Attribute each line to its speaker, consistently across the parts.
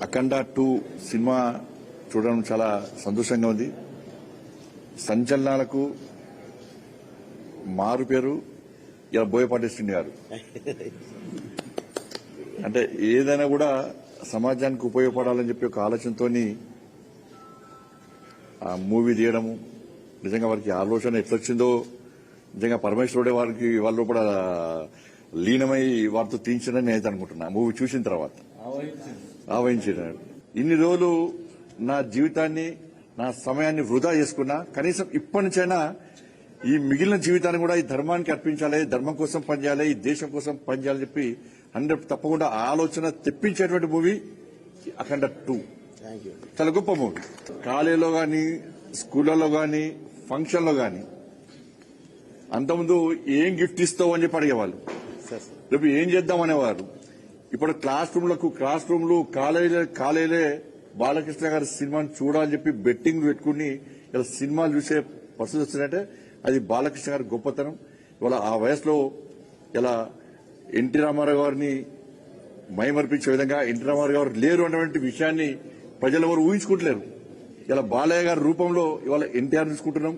Speaker 1: అఖండ 2 cinema చూడడం చాలా సంతోషంగా ఉంది. సంచలనాలకు మారు పేరు ఇలా బోయపాటి శ్రీని గారు. అంటే ఏదైనా కూడా సమాజానికి ఉపయోగపడాలని చెప్పి ఒక ఆలోచనతో ఆ మూవీ తీయడము, నిజంగా వారికి ఆలోచన ఎట్లొచ్చిందో నిజంగా పరమేశ్వరుడే వారికి వాళ్ళు కూడా లీనమై వారితో తీయించారని నేను అనుకుంటున్నా. మూవీ చూసిన తర్వాత ఆవహించాడు. ఇన్ని రోజులు నా జీవితాన్ని, నా సమయాన్ని వృధా చేసుకున్నా, కనీసం ఇప్పటి నుంచైనా ఈ మిగిలిన జీవితాన్ని కూడా ఈ ధర్మానికి అర్పించాలి, ధర్మం కోసం పనిచేయాలి, ఈ దేశం కోసం పనిచేయాలని చెప్పి 100 తప్పకుండా ఆలోచన తెప్పించేటువంటి మూవీ అఖండ 2. చాలా గొప్ప మూవీ. కాలేజీలో గాని, స్కూళ్లలో గాని, ఫంక్షన్లో గాని అంతకుముందు ఏం గిఫ్ట్ ఇస్తావు అని చెప్పి అడిగేవాళ్ళు. రేపు ఏం చేద్దామనేవారు. ఇప్పుడు క్లాస్ రూమ్లు కాలేజీలే బాలకృష్ణ గారి సినిమాని చూడాలని చెప్పి బెట్టింగ్ పెట్టుకుని ఇలా సినిమాలు చూసే పరిస్థితి వచ్చిందంటే అది బాలకృష్ణ గారి గొప్పతనం. ఇవాళ ఆ వయసులో ఇలా ఎన్టీ రామారావు గారిని మైమర్పించే విధంగా ఎన్టీ రామారావు గారు లేరు అన్నటువంటి విషయాన్ని ప్రజలెవరు ఊహించుకుంటలేరు. ఇలా బాలయ్య గారి రూపంలో ఇవాళ ఎన్టీఆర్ చూసుకుంటున్నాం.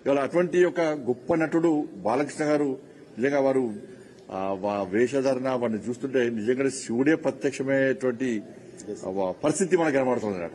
Speaker 1: ఇవాళ అటువంటి ఒక గొప్ప నటుడు బాలకృష్ణ గారు. నిజంగా వారు వేషధారణ వారిని చూస్తుంటే నిజంగా శివుడే ప్రత్యక్షమైనటువంటి పరిస్థితి మనకు కనబడుతుంది.